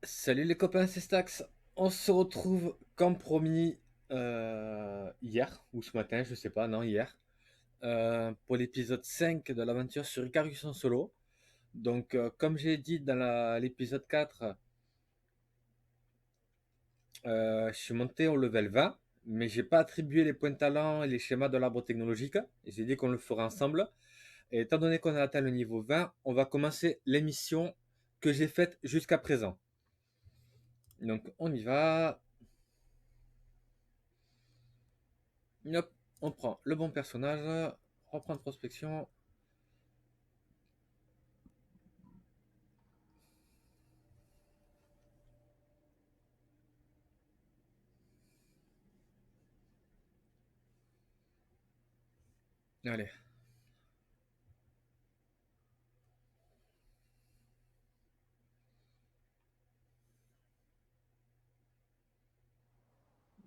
Salut les copains, c'est Stax. On se retrouve comme promis hier ou ce matin, je sais pas, non hier, pour l'épisode 5 de l'aventure sur Icarus en solo. Donc comme j'ai dit dans l'épisode 4, je suis monté au level 20, mais j'ai pas attribué les points de talent et les schémas de l'arbre technologique. Et j'ai dit qu'on le fera ensemble. Et étant donné qu'on a atteint le niveau 20, on va commencer l'émission que j'ai faite jusqu'à présent. Donc on y va. Hop, on prend le bon personnage, reprendre prospection. Allez.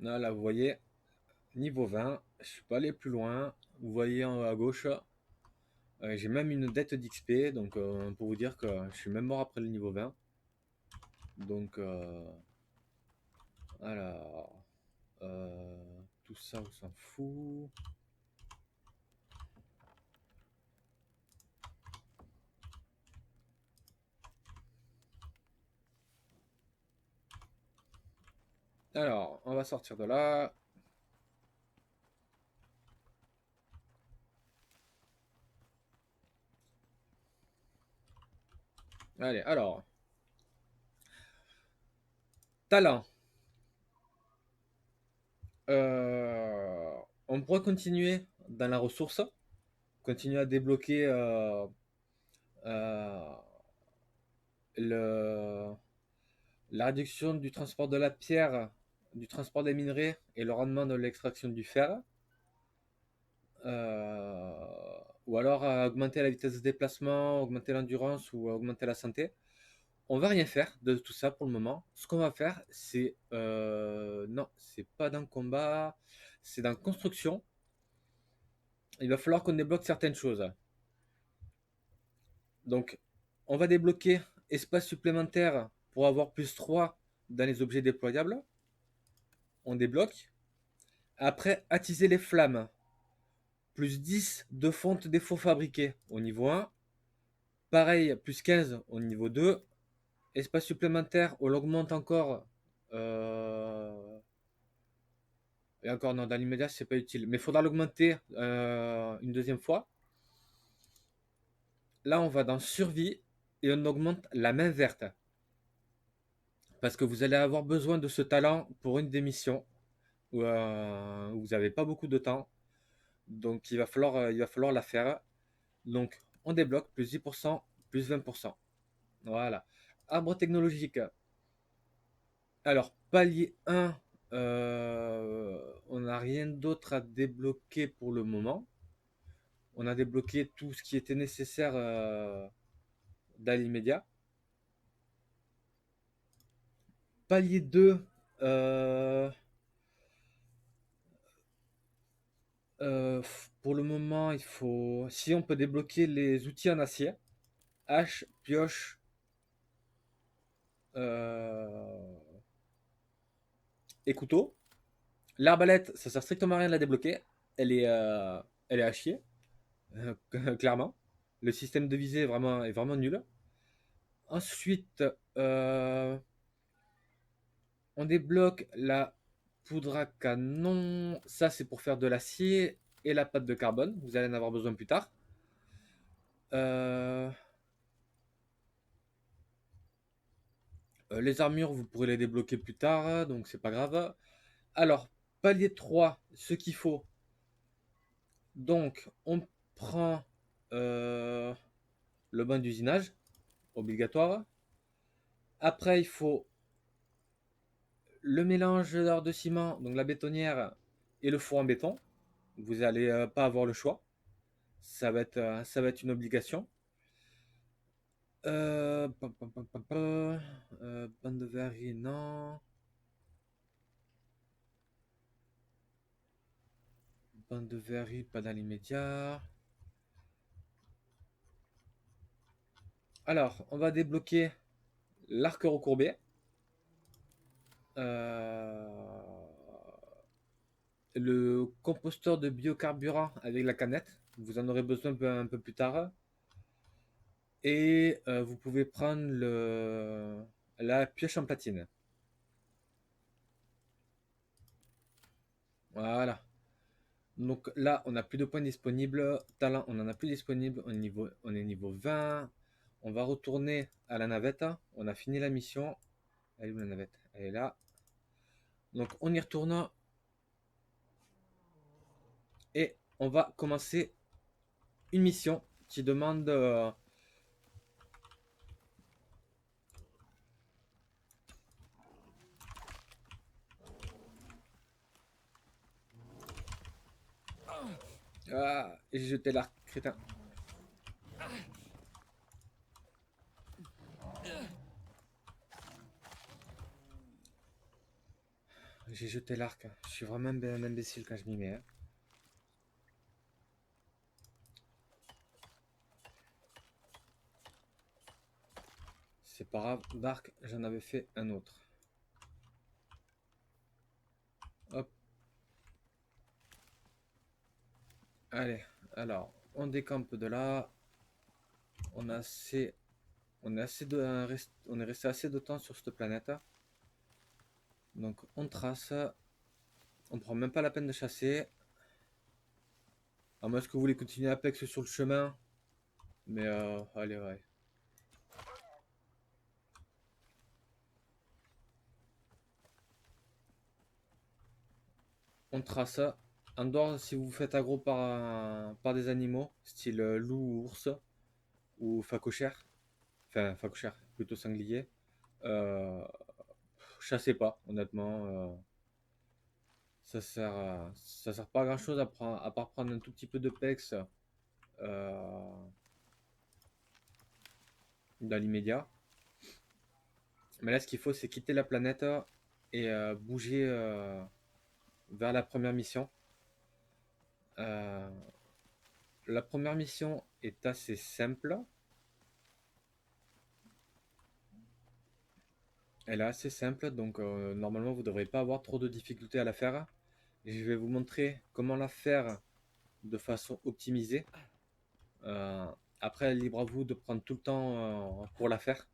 Là, vous voyez, niveau 20, je suis pas allé plus loin. Vous voyez en haut à gauche, j'ai même une dette d'XP, donc pour vous dire que je suis même mort après le niveau 20. Donc, alors, tout ça, on s'en fout. Alors, on va sortir de là. Allez, alors, talent. On pourra continuer dans la ressource, continuer à débloquer euh, le, la réduction du transport de la pierre, du transport des minerais et le rendement de l'extraction du fer. Euh, ou alors augmenter la vitesse de déplacement, augmenter l'endurance ou augmenter la santé. On va rien faire de tout ça pour le moment. Ce qu'on va faire, c'est non, c'est pas dans le combat, c'est dans la construction. Il va falloir qu'on débloque certaines choses. Donc, on va débloquer espace supplémentaire pour avoir plus 3 dans les objets déployables. On débloque. Après, attiser les flammes. Plus 10 de fonte des faux fabriqués au niveau 1. Pareil, plus 15 au niveau 2. Espace supplémentaire, on l'augmente encore. Et encore, non, dans l'immédiat, c'est pas utile. Mais il faudra l'augmenter une deuxième fois. Là, on va dans survie et on augmente la main verte. Parce que vous allez avoir besoin de ce talent pour une des missions où vous n'avez pas beaucoup de temps. Donc, il va falloir la faire. Donc, on débloque plus 10%, plus 20%. Voilà. Arbre technologique. Alors, palier 1, on n'a rien d'autre à débloquer pour le moment. On a débloqué tout ce qui était nécessaire dans l'immédiat. Palier 2, pour le moment, il faut. Si on peut débloquer les outils en acier, hache, pioche, euh, et couteau. L'arbalète, ça sert strictement à rien de la débloquer. Elle est à chier, clairement. Le système de visée est vraiment nul. Ensuite, on débloque la poudre à canon. Ça, c'est pour faire de l'acier et la pâte de carbone. Vous allez en avoir besoin plus tard. Euh, les armures, vous pourrez les débloquer plus tard, donc c'est pas grave. Alors, palier 3, ce qu'il faut. Donc, on prend le bain d'usinage, obligatoire. Après, il faut le mélange de ciment, donc la bétonnière et le four en béton. Vous n'allez pas avoir le choix. Ça va être une obligation. Bande de verrerie, non. Bande de verrues, pas dans l'immédiat. Alors, on va débloquer l'arc recourbé. Le composteur de biocarburant avec la canette. Vous en aurez besoin un peu plus tard. Et vous pouvez prendre la pioche en platine. Voilà. Donc là, on n'a plus de points disponibles. Talent, on n'en a plus disponible. On est niveau 20. On va retourner à la navette. On a fini la mission. Elle est où la navette? Elle est là. Donc on y retourne. Et on va commencer une mission qui demande... Ah, j'ai jeté l'arc, crétin. J'ai jeté l'arc. Je suis vraiment un imbécile quand je m'y mets. Hein. C'est pas grave, d'arc, j'en avais fait un autre. Hop. Allez, alors, on décampe de là. On a assez... On est, on est resté assez de temps sur cette planète. Donc on trace. On prend même pas la peine de chasser. À moins que vous voulez continuer Apex sur le chemin. Mais allez, ouais. On trace. En dehors, si vous vous faites aggro par des animaux, style loup ou ours, ou phacochère, enfin phacochère, plutôt sanglier, euh, chassez pas, honnêtement. Ça sert pas à grand chose à part prendre un tout petit peu de pex dans l'immédiat. Mais là, ce qu'il faut, c'est quitter la planète et bouger vers la première mission. Euh, la première mission est assez simple. Elle est assez simple, donc normalement, vous ne devrez pas avoir trop de difficultés à la faire. Et je vais vous montrer comment la faire de façon optimisée. Euh, après, libre à vous de prendre tout le temps pour la faire.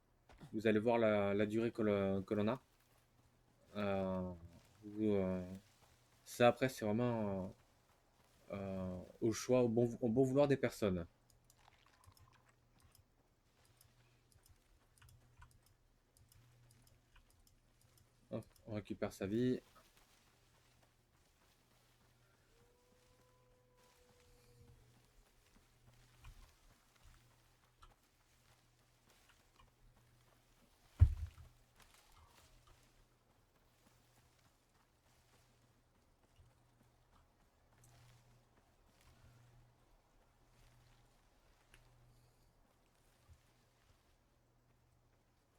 Vous allez voir la durée que l'on a. Euh, vous, ça, après, c'est vraiment au choix, au bon vouloir des personnes. Hop, on récupère sa vie.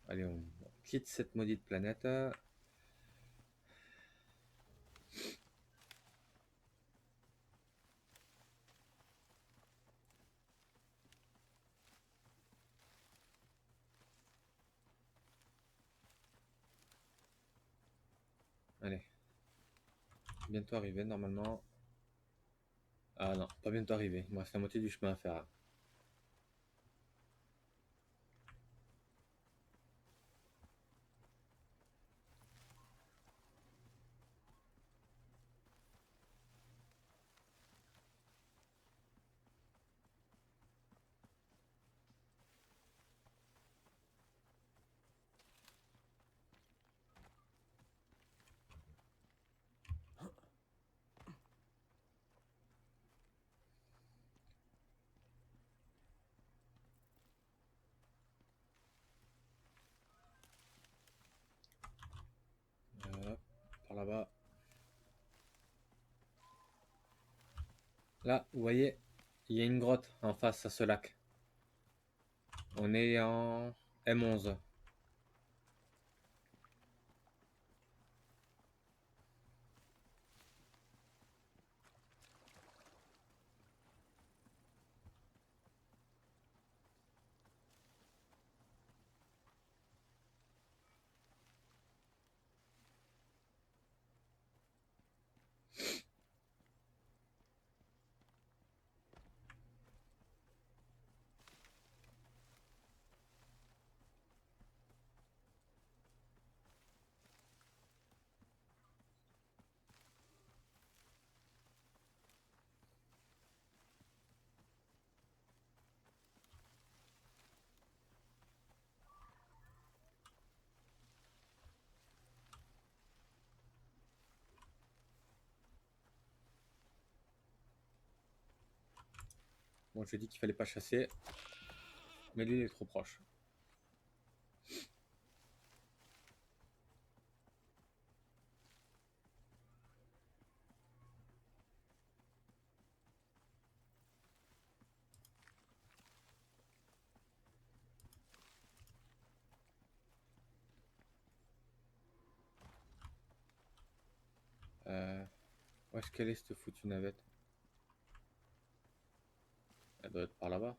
Allez, on quitte cette maudite planète. Allez, bientôt arrivé normalement. Ah non, pas bientôt arrivé. Il me reste la moitié du chemin à faire. Hop, par là-bas. Là, vous voyez, il y a une grotte en face à ce lac. On est en M11. Bon, j'ai dit qu'il fallait pas chasser. Mais lui, il est trop proche. Où est-ce qu'elle est, cette foutue navette? Elle doit être par là-bas.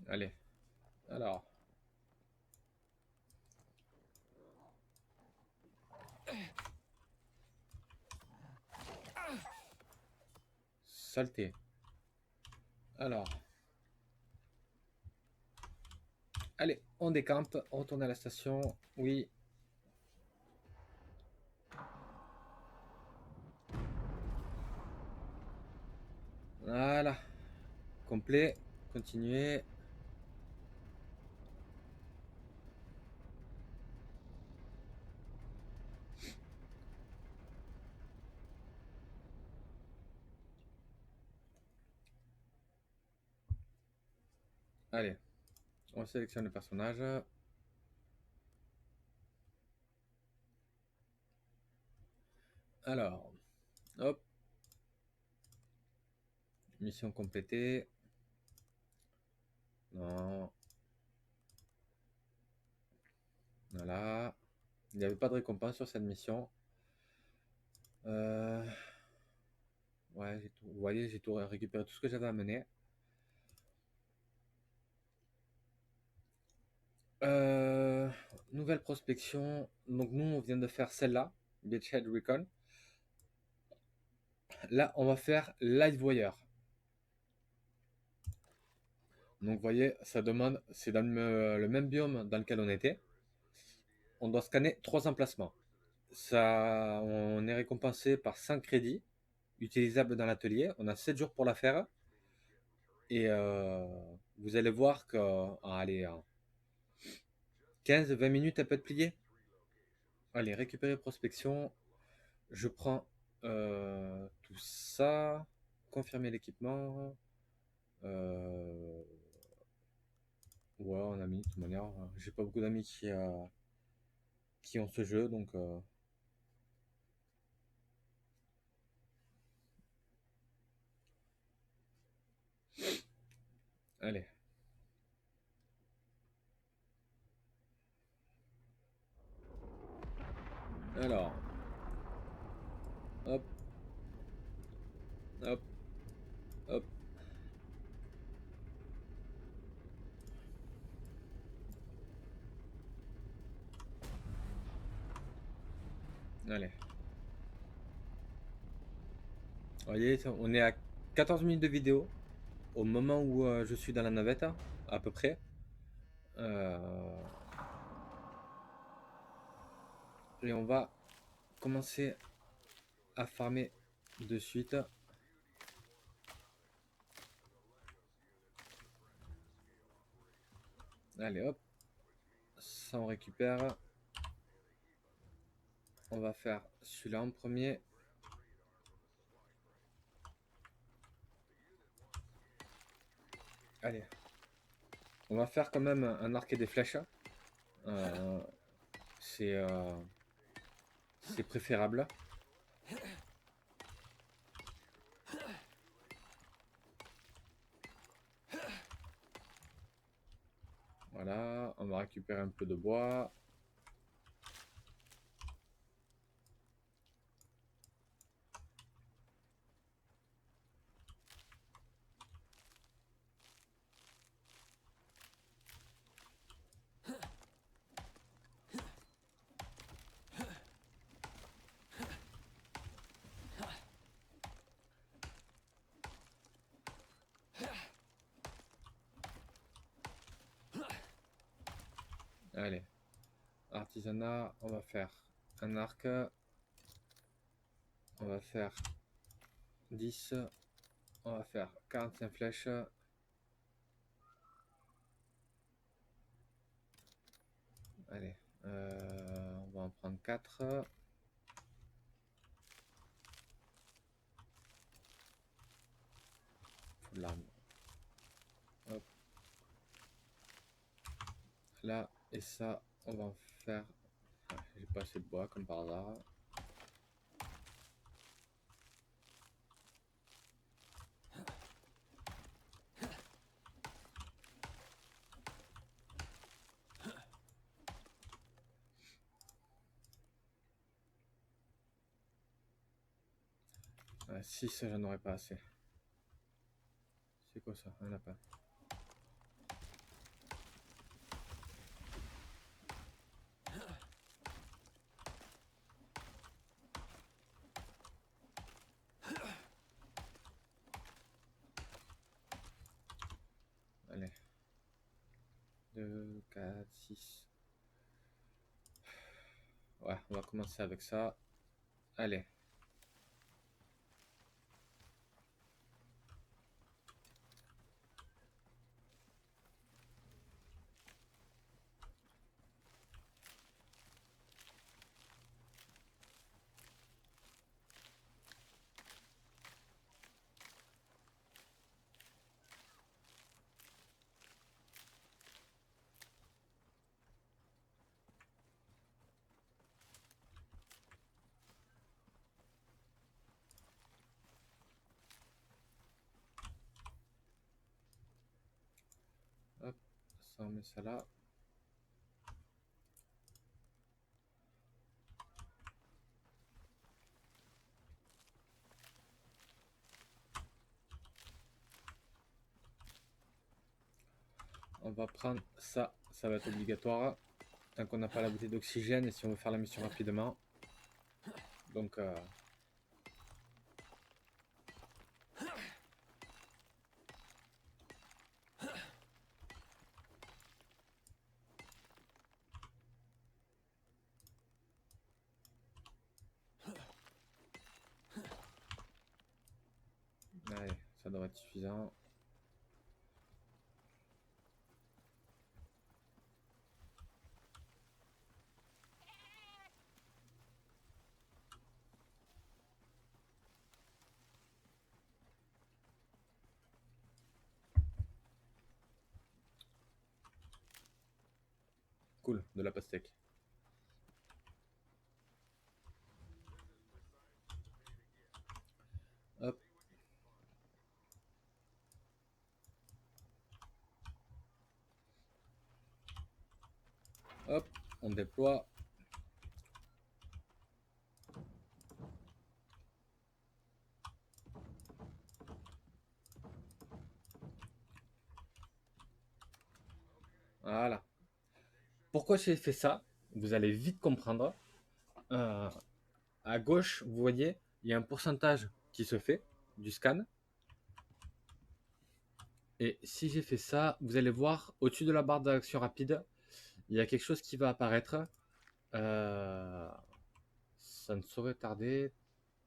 Allez. Alors. Saleté. Alors. Allez, on décampe. On retourne à la station. Oui. Voilà. Complet. Continuez. Allez. On sélectionne le personnage. Alors. Hop. Mission complétée. Non. Voilà. Il n'y avait pas de récompense sur cette mission. Ouais, vous voyez, j'ai tout récupéré tout ce que j'avais à mener. Nouvelle prospection. Donc nous, on vient de faire celle-là, Beachhead Recon. Là, on va faire Light Voyeur. Donc vous voyez, ça demande, c'est dans le même biome dans lequel on était. On doit scanner 3 emplacements. Ça, on est récompensé par 100 crédits utilisables dans l'atelier. On a 7 jours pour la faire. Et vous allez voir que, allez, 15-20 minutes, elle peut être pliée. Allez, récupérer prospection. Je prends tout ça. Confirmer l'équipement. Ouais, on a mis, de toute manière. J'ai pas beaucoup d'amis qui ont ce jeu, donc. Allez. Alors. Hop. Hop. Hop. Allez. Vous voyez, on est à 14 minutes de vidéo. Au moment où je suis dans la navette, à peu près. Et on va commencer à farmer de suite. Allez hop. Ça on récupère. On va faire celui-là en premier. Allez. On va faire quand même un arc et des flèches. C'est préférable. Voilà, on va récupérer un peu de bois. Allez, artisanat, on va faire un arc. On va faire 10. On va faire 45 flèches. Allez, on va en prendre 4. Faut de l'arme. Hop. Là, et ça, on va en faire... J'ai pas assez de bois, comme par hasard. Ah, 6, j'en aurais pas assez. C'est quoi ça? Un lapin. Allez. 2, 4, 6. Ouais, on va commencer avec ça. Allez. Hop, ça on met ça là. On va prendre ça, ça va être obligatoire. Tant qu'on n'a pas la bouteille d'oxygène et si on veut faire la mission rapidement. Donc... allez, ça devrait être suffisant. Cool, de la pastèque. Hop. Hop, on déploie. Voilà. Pourquoi j'ai fait ça? Vous allez vite comprendre. À gauche, vous voyez, il y a un pourcentage qui se fait du scan. Et si j'ai fait ça, vous allez voir au-dessus de la barre d'action rapide, il y a quelque chose qui va apparaître. Ça ne saurait tarder.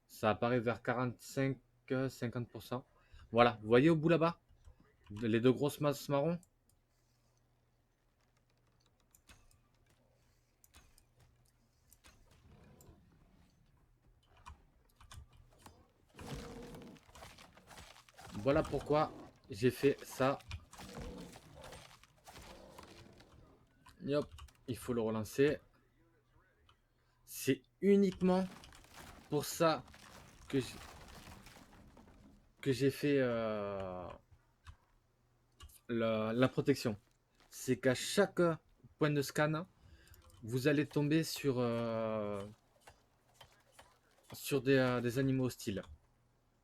Ça apparaît vers 45-50%. Voilà, vous voyez au bout là-bas, les deux grosses masses marron. Voilà pourquoi j'ai fait ça. Hop, il faut le relancer. C'est uniquement pour ça que j'ai fait la protection. C'est qu'à chaque point de scan, vous allez tomber sur des animaux hostiles.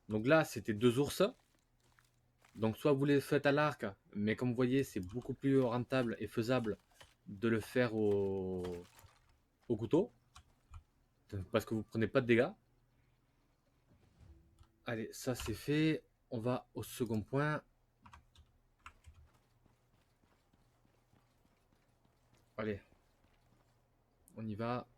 Donc là, c'était 2 ours. Donc soit vous les faites à l'arc, mais comme vous voyez, c'est beaucoup plus rentable et faisable de le faire au couteau. Parce que vous prenez pas de dégâts. Allez, ça c'est fait. On va au second point. Allez, on y va.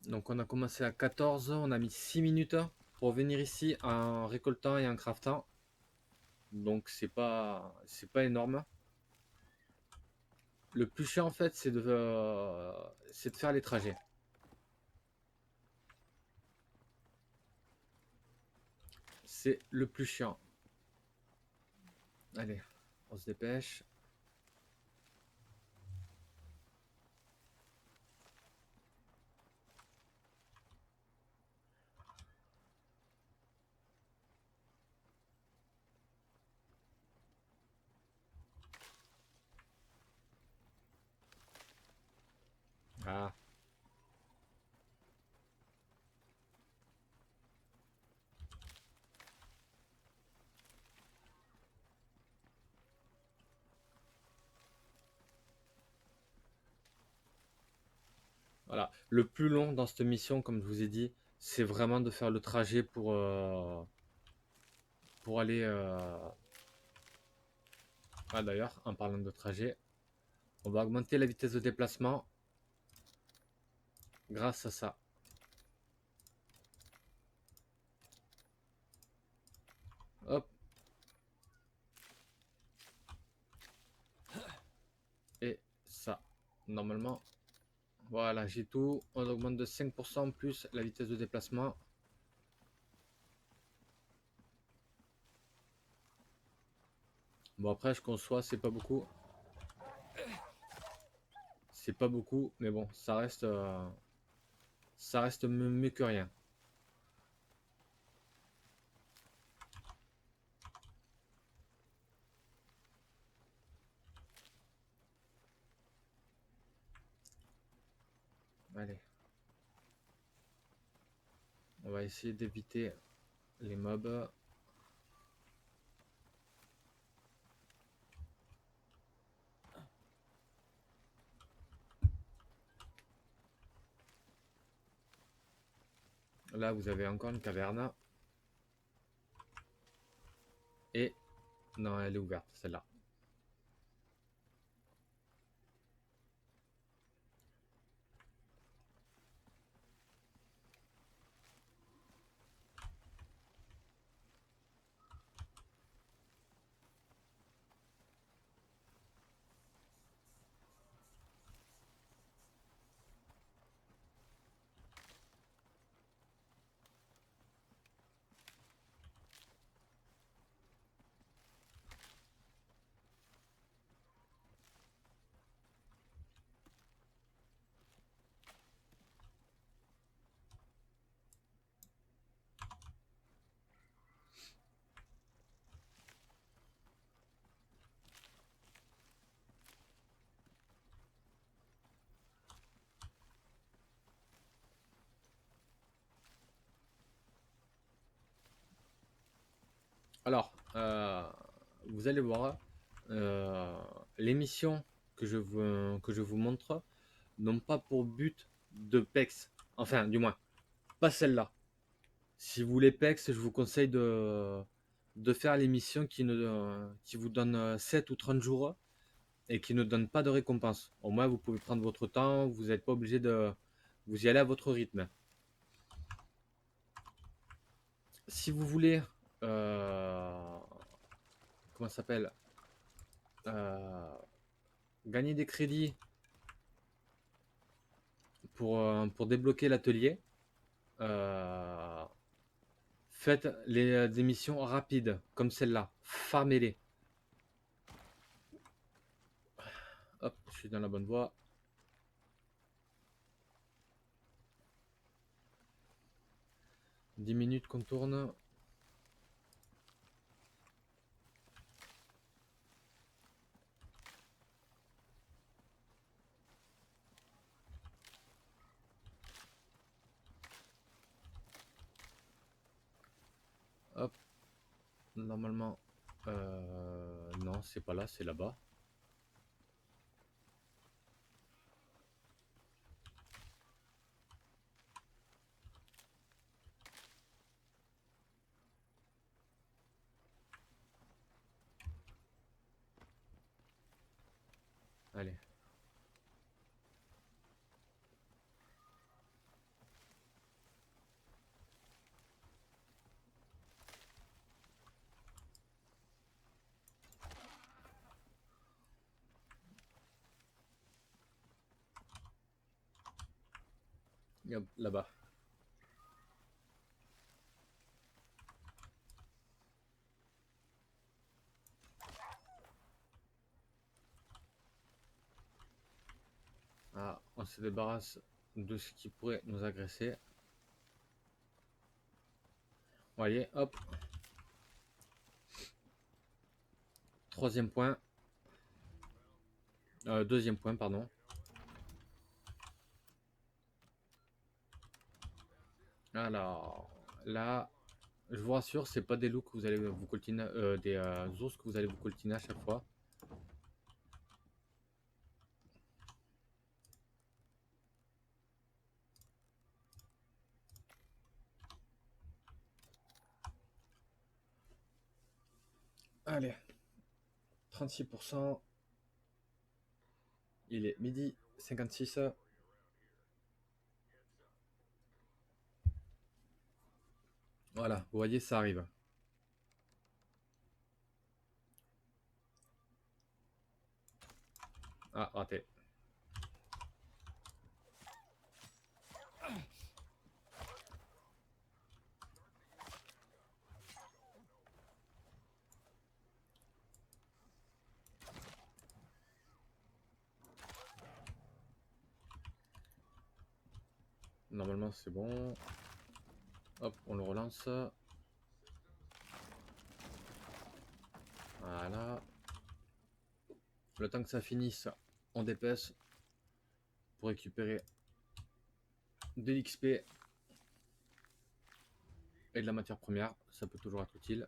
Donc on a commencé à 14, on a mis 6 minutes pour venir ici en récoltant et en craftant. Donc c'est pas énorme. Le plus chiant en fait, c'est de faire les trajets. C'est le plus chiant. Allez, on se dépêche. Ah, voilà. Le plus long dans cette mission, comme je vous ai dit, c'est vraiment de faire le trajet pour aller. Ah, d'ailleurs, en parlant de trajet, on va augmenter la vitesse de déplacement grâce à ça. Hop. Et ça. Normalement, voilà, j'ai tout. On augmente de 5% plus la vitesse de déplacement. Bon, après, je conçois, c'est pas beaucoup. C'est pas beaucoup, mais bon, ça reste mieux que rien. Allez. On va essayer d'éviter les mobs. Là, vous avez encore une caverne. Et non, elle est ouverte, celle-là. Alors, vous allez voir, euh, les missions que je vous montre n'ont pas pour but de PEX. Enfin, du moins, pas celle-là. Si vous voulez PEX, je vous conseille de faire les missions qui vous donnent 7 ou 30 jours et qui ne donnent pas de récompense. Au moins, vous pouvez prendre votre temps, vous n'êtes pas obligé de... Vous y allez à votre rythme. Si vous voulez... comment ça s'appelle, euh, gagner des crédits pour débloquer l'atelier, euh, faites des missions rapides, comme celle-là. Farmez-les. Hop, je suis dans la bonne voie. Dix minutes qu'on tourne. Hop, normalement, non, c'est pas là, c'est là-bas. Allez. Hop, là-bas. Ah, on se débarrasse de ce qui pourrait nous agresser. Voyez, hop. Troisième point. Deuxième point, pardon. Alors, là, je vous rassure, c'est pas des loups que vous allez vous coltiner, des ours que vous allez vous coltiner à chaque fois. Allez, 36%. Il est midi 56. Voilà, vous voyez, ça arrive. Ah, raté. Normalement, c'est bon. Hop, on le relance. Voilà. Le temps que ça finisse, on dépêche pour récupérer de l'XP et de la matière première. Ça peut toujours être utile.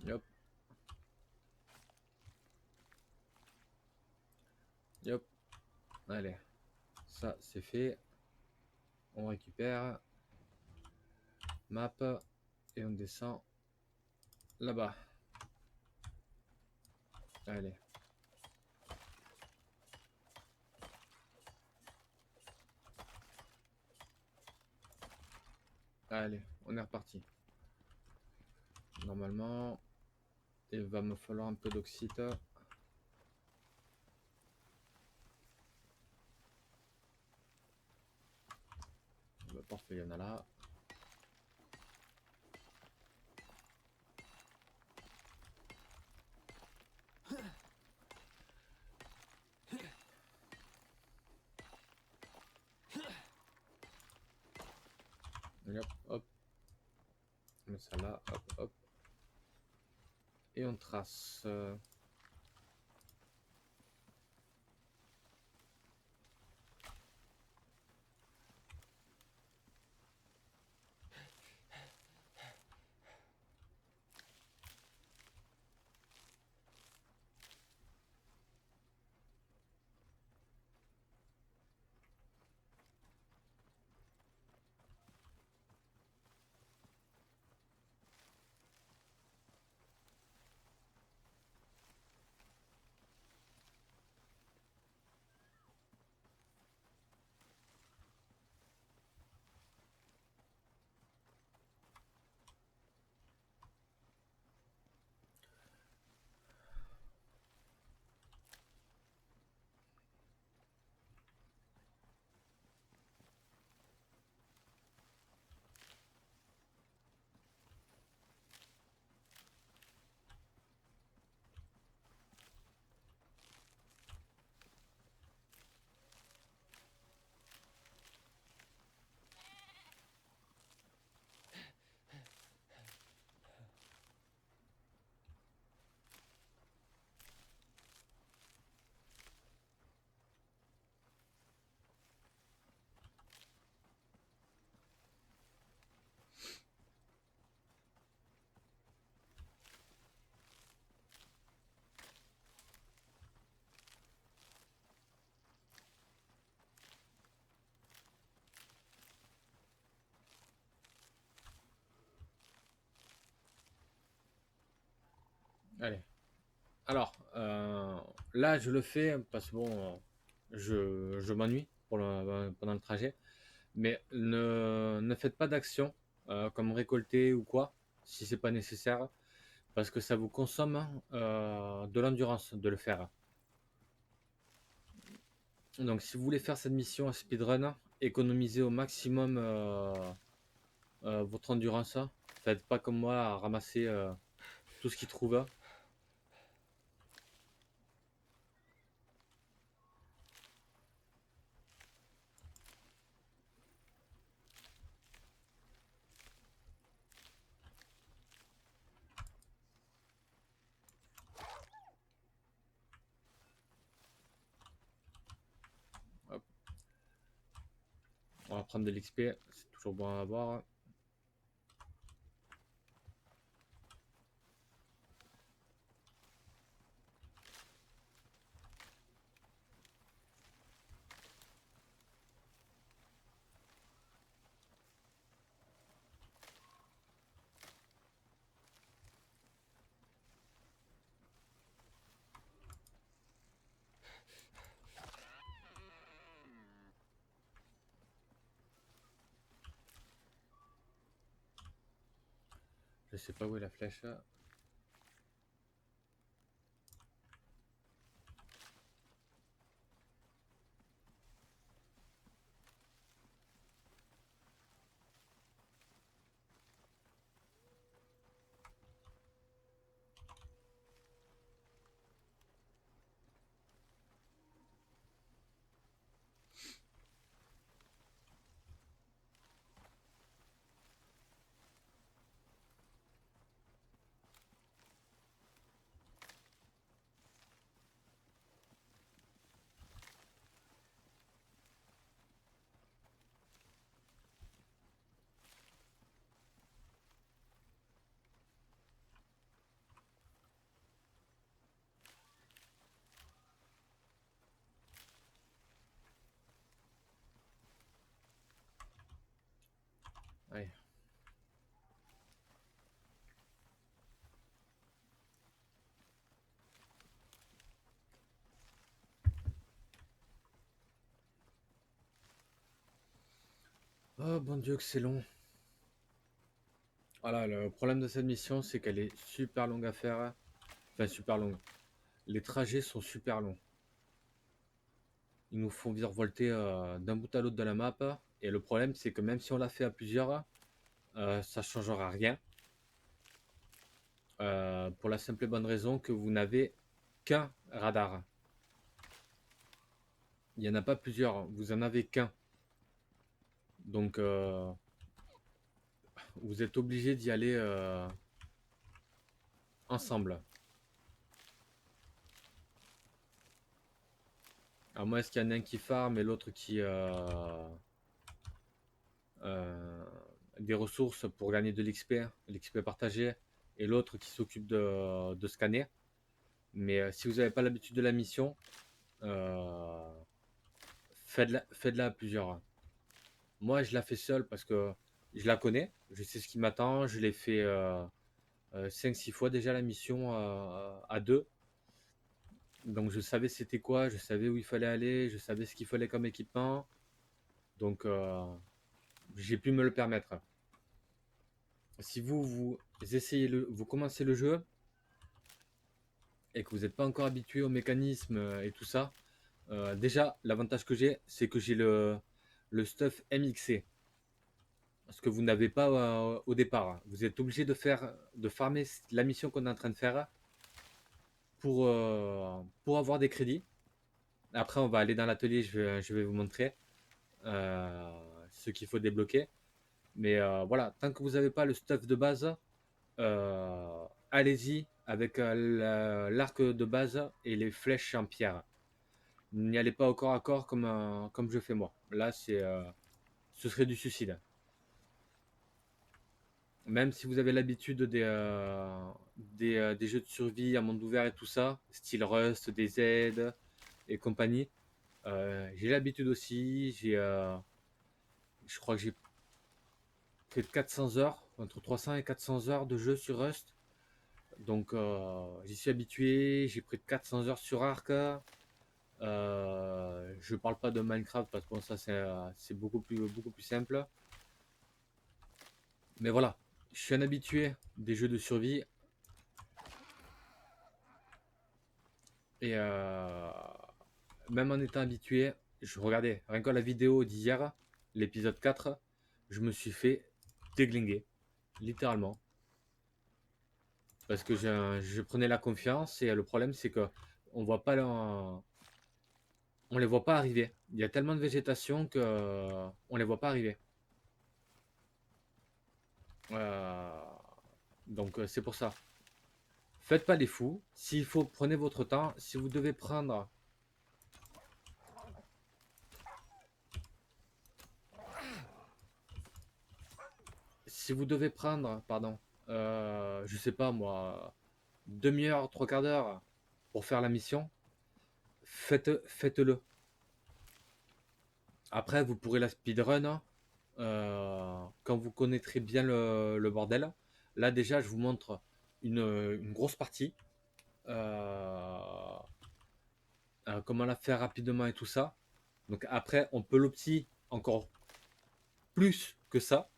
Hop. Hop. Allez. Ça, c'est fait. On récupère. Map. Et on descend là-bas. Allez. Allez, on est reparti. Normalement, il va me falloir un peu d'oxyde. Parfait, il y en a là. Et hop, hop. On met ça là, hop, hop. Et on trace. Allez. Alors, là, je le fais parce que bon, je m'ennuie pendant le trajet. Mais ne faites pas d'action comme récolter ou quoi, si c'est pas nécessaire, parce que ça vous consomme de l'endurance de le faire. Donc si vous voulez faire cette mission à speedrun, économisez au maximum votre endurance. Faites pas comme moi à ramasser tout ce qu'il trouve. Hop. On va prendre de l'XP, c'est toujours bon à avoir. Je sais pas où est la flèche. Allez. Oh bon Dieu que c'est long. Voilà, le problème de cette mission, c'est qu'elle est super longue à faire. Enfin, super longue. Les trajets sont super longs. Ils nous font virevolter d'un bout à l'autre de la map. Et le problème, c'est que même si on l'a fait à plusieurs, ça ne changera rien. Pour la simple et bonne raison que vous n'avez qu'un radar. Il n'y en a pas plusieurs, vous en avez qu'un. Donc, vous êtes obligé d'y aller ensemble. À moins qu'il y en ait un qui farm et l'autre qui euh, des ressources pour gagner de l'XP, l'XP partagé, et l'autre qui s'occupe de scanner. Mais si vous n'avez pas l'habitude de la mission, euh, faites-la à plusieurs. Moi, je la fais seule parce que je la connais, je sais ce qui m'attend, je l'ai fait 5-6 fois déjà la mission à deux. Donc je savais c'était quoi, je savais où il fallait aller, je savais ce qu'il fallait comme équipement. Donc j'ai pu me le permettre. Si vous essayez vous commencez le jeu et que vous n'êtes pas encore habitué au mécanisme et tout ça, déjà l'avantage que j'ai, c'est que j'ai le stuff MXC. Ce que vous n'avez pas au départ. Vous êtes obligé de farmer la mission qu'on est en train de faire pour avoir des crédits. Après, on va aller dans l'atelier, je vais vous montrer ce qu'il faut débloquer. Mais voilà, tant que vous n'avez pas le stuff de base, allez-y avec l'arc de base et les flèches en pierre. N'y allez pas au corps à corps comme je fais moi. Là, ce serait du suicide. Même si vous avez l'habitude des jeux de survie à monde ouvert et tout ça, style Rust, DZ et compagnie, j'ai l'habitude aussi. Je crois que j'ai près de 400 heures, entre 300 et 400 heures de jeu sur Rust. Donc j'y suis habitué, j'ai près de 400 heures sur Ark. Je parle pas de Minecraft parce que bon, ça c'est beaucoup plus simple. Mais voilà, je suis un habitué des jeux de survie et même en étant habitué, je regardais rien que la vidéo d'hier, l'épisode 4, je me suis fait déglinguer, littéralement. Parce que je prenais la confiance et le problème c'est que on voit pas on les voit pas arriver. Il y a tellement de végétation que on les voit pas arriver. Euh, donc c'est pour ça. Faites pas les fous. S'il faut, prenez votre temps. Si vous devez prendre pardon, je sais pas moi, demi-heure, trois quarts d'heure pour faire la mission, faites-le. Après, vous pourrez la speedrun quand vous connaîtrez bien le bordel. Là, déjà, je vous montre une grosse partie. Euh, comment la faire rapidement et tout ça. Donc après, on peut l'opti encore plus que ça.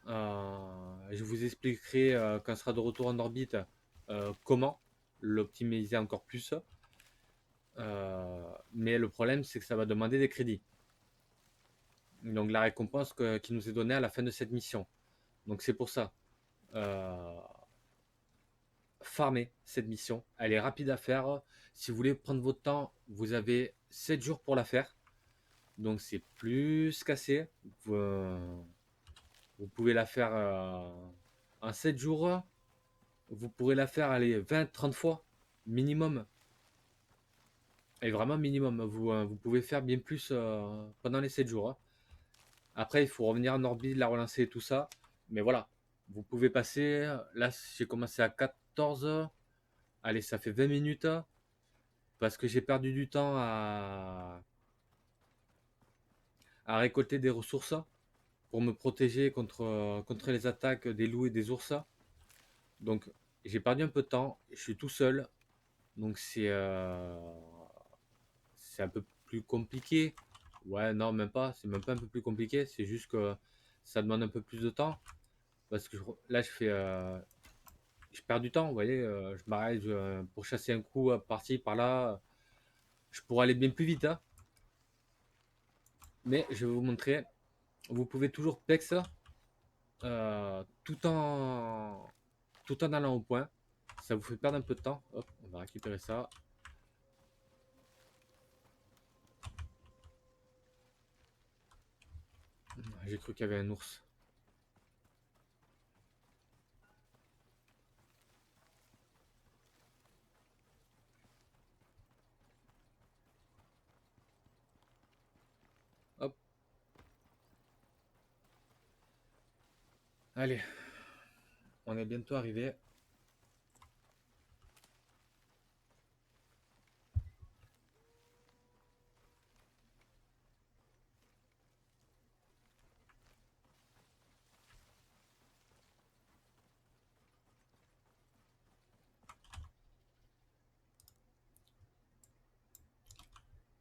Je vous expliquerai quand on sera de retour en orbite comment l'optimiser encore plus. Mais le problème, c'est que ça va demander des crédits. Donc la récompense qui nous est donnée à la fin de cette mission. Donc c'est pour ça. Euh, Farmer cette mission. Elle est rapide à faire. Si vous voulez prendre votre temps, vous avez 7 jours pour la faire. Donc c'est plus cassé. Vous pouvez la faire en 7 jours. Vous pourrez la faire allez, 20-30 fois minimum. Et vraiment minimum. Vous pouvez faire bien plus pendant les 7 jours. Après, il faut revenir en orbite, la relancer et tout ça. Mais voilà, vous pouvez passer. Là, j'ai commencé à 14. Allez, ça fait 20 minutes. Parce que j'ai perdu du temps à récolter des ressources pour me protéger contre les attaques des loups et des ours. Donc, j'ai perdu un peu de temps. Je suis tout seul. Donc, c'est un peu plus compliqué. Ouais, non, même pas. C'est même pas un peu plus compliqué. C'est juste que ça demande un peu plus de temps. Parce que là, je perds du temps. Vous voyez, je m'arrête pour chasser un coup par-ci, par-là. Je pourrais aller bien plus vite. Hein. Mais je vais vous montrer. Vous pouvez toujours pex tout en allant au point. Ça vous fait perdre un peu de temps. Hop, on va récupérer ça. J'ai cru qu'il y avait un ours. Hop, allez, on est bientôt arrivé.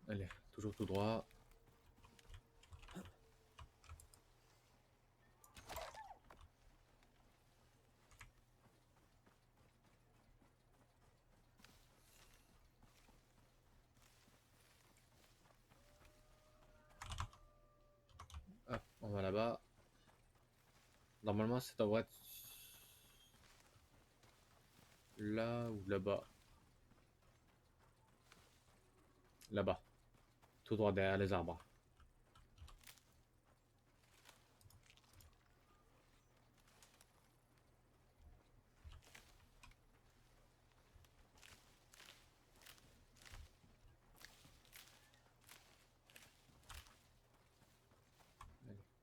Allez, toujours tout droit. Hop, on va là-bas. Normalement, ça devrait être là ou là-bas. Là-bas. Tout droit derrière les arbres.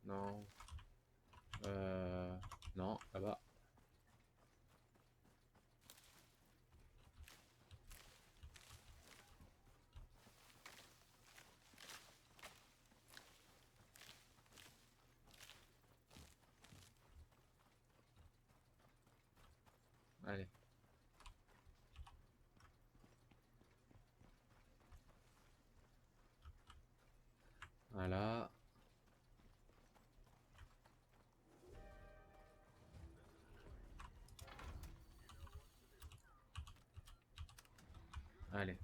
Non. Non, là-bas. Allez. Voilà. Allez.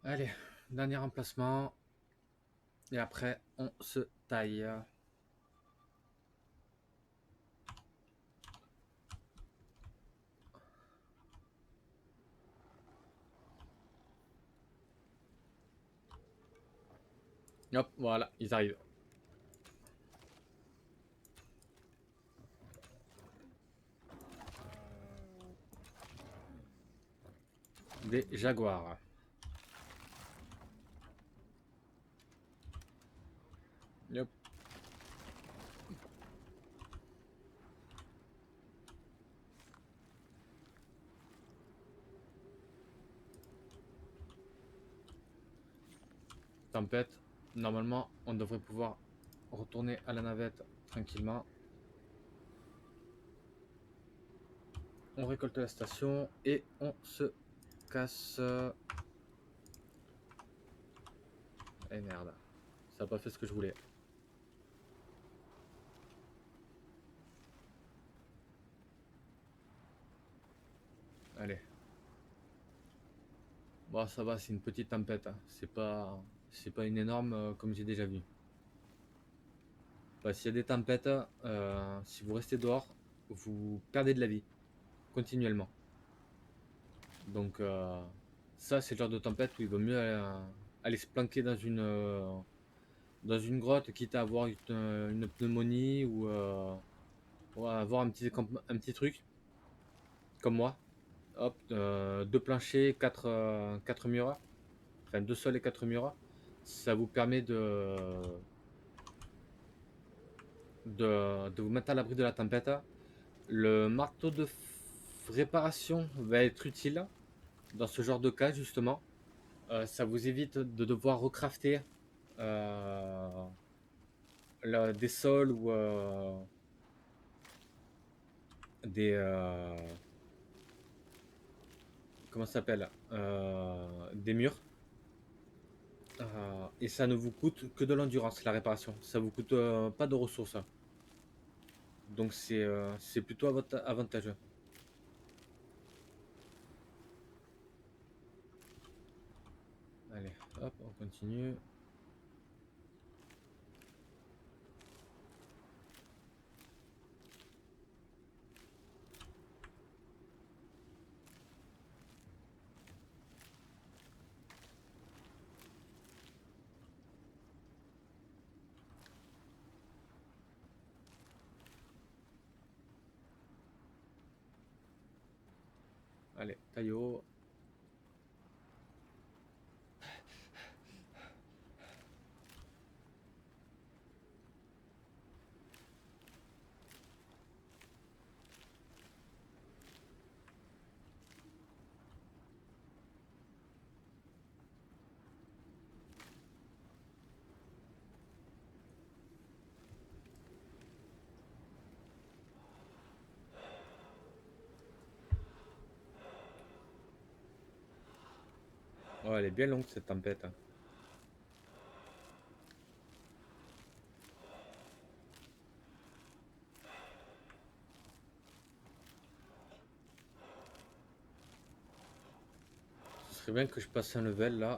Allez, dernier emplacement. Et après, on se taille. Hop, voilà, ils arrivent. Des jaguars. Hop. Tempête. Normalement, on devrait pouvoir retourner à la navette tranquillement. On récolte la station et on se casse. Eh merde, ça n'a pas fait ce que je voulais. Allez. Bon, ça va, c'est une petite tempête, hein. C'est pas une énorme comme j'ai déjà vu. Bah, s'il y a des tempêtes, si vous restez dehors, vous perdez de la vie continuellement. Donc ça, c'est le genre de tempête où il vaut mieux aller se planquer dans une grotte, quitte à avoir une pneumonie ou à avoir un petit truc comme moi. Hop, deux planchers, quatre murs, enfin deux sols et quatre murs. Ça vous permet de vous mettre à l'abri de la tempête. Le marteau de réparation va être utile dans ce genre de cas, justement. Ça vous évite de devoir recrafter euh, des sols ou des. Comment ça s'appelle des murs. Et ça ne vous coûte que de l'endurance, la réparation. Ça vous coûte pas de ressources. Donc c'est plutôt avantageux. Allez, hop, on continue. Allez, Taillot. Oh, elle est bien longue cette tempête, hein. Ce serait bien que je passe un level là.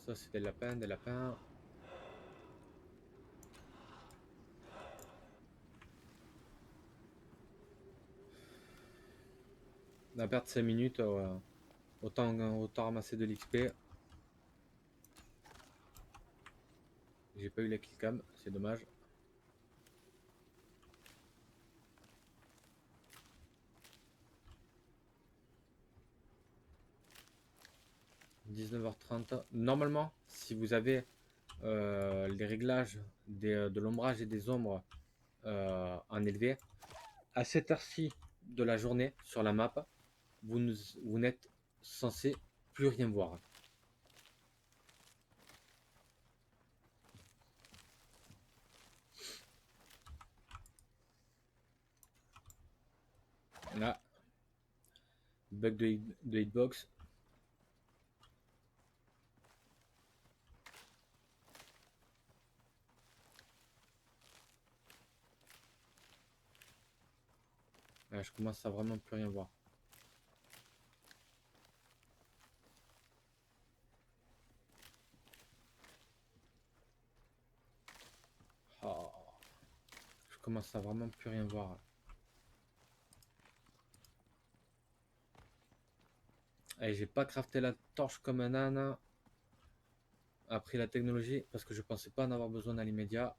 Ça, c'est des lapins, des lapins. On a perdu 5 minutes. Autant ramasser de l'XP. J'ai pas eu la killcam, c'est dommage. « 19h30. Normalement, si vous avez les réglages de l'ombrage et des ombres en élevé, à cette heure-ci de la journée sur la map, vous n'êtes censé plus rien voir. Là, bug de hitbox. Là, je commence à vraiment plus rien voir. Oh, je commence à vraiment plus rien voir. Et j'ai pas crafté la torche comme un âne. Après la technologie, parce que je pensais pas en avoir besoin à l'immédiat.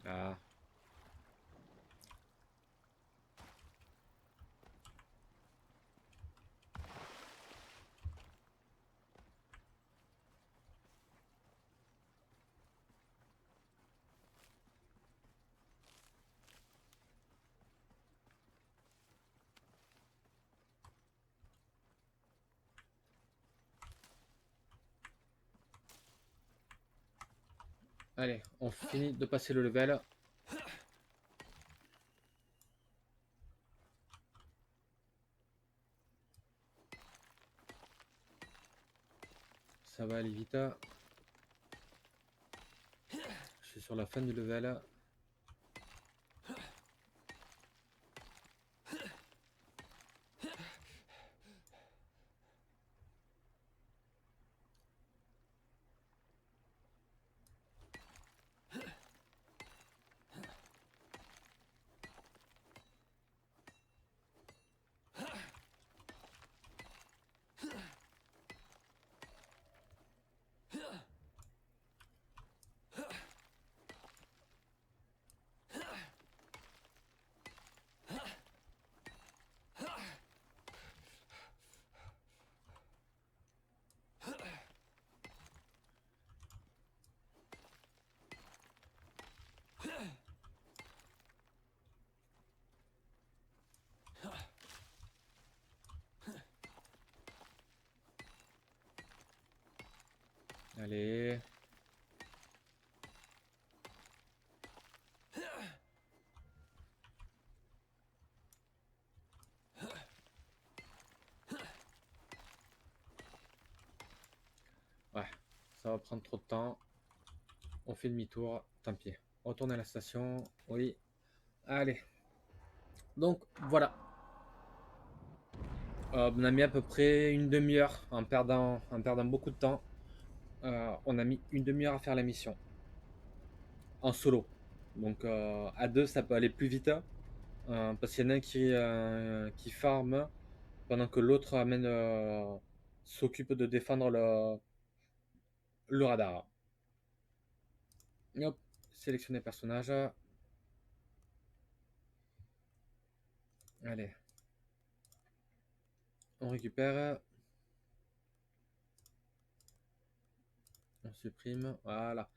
Ah. Allez, on finit de passer le level. Ça va aller vite. Je suis sur la fin du level. Allez. Ouais, ça va prendre trop de temps. On fait demi-tour, tant pis. Retourner à la station, oui. Allez. Donc, voilà. On a mis à peu près une demi-heure en perdant beaucoup de temps. On a mis une demi-heure à faire la mission. En solo. Donc, à deux, ça peut aller plus vite. Parce qu'il y en a un qui farme pendant que l'autre s'occupe de défendre le radar. Et hop, sélectionner personnage. Allez. On récupère. On supprime. Voilà.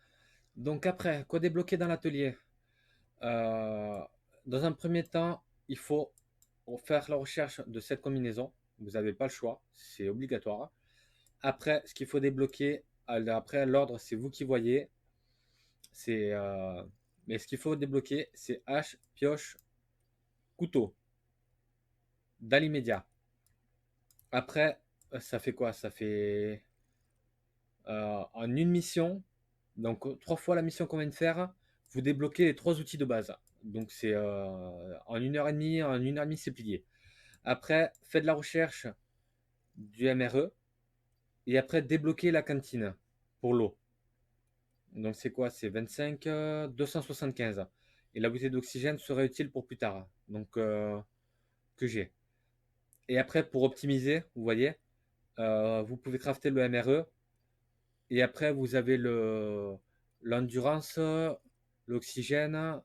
Donc après, quoi débloquer dans l'atelier? Euh, Dans un premier temps, il faut faire la recherche de cette combinaison. Vous n'avez pas le choix, c'est obligatoire. Après, ce qu'il faut débloquer, après l'ordre, c'est vous qui voyez. C'est, mais ce qu'il faut débloquer, c'est hache, pioche, couteau, dans l'immédiat. Après, ça fait quoi? Ça fait en une mission, donc 3 fois la mission qu'on vient de faire, vous débloquez les 3 outils de base. Donc c'est en 1h30, c'est plié. Après, faites la recherche du MRE et après débloquez la cantine pour l'eau. Donc c'est quoi? C'est 25, 275. Et la bouteille d'oxygène serait utile pour plus tard. Donc que j'ai. Et après, pour optimiser, vous voyez, vous pouvez crafter le MRE. Et après, vous avez l'endurance, l'oxygène.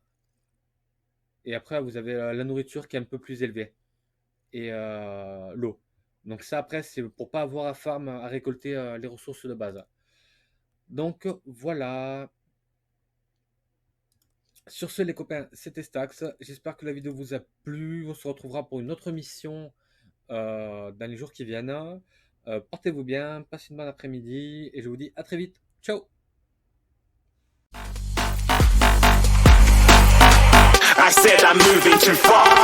Et après, vous avez la nourriture qui est un peu plus élevée. Et l'eau. Donc ça, après, c'est pour pas avoir à farm à récolter les ressources de base. Donc voilà. Sur ce, les copains, c'était Stax. J'espère que la vidéo vous a plu. On se retrouvera pour une autre mission dans les jours qui viennent. Portez-vous bien, passez une bonne après-midi et je vous dis à très vite. Ciao! I said I'm moving too far.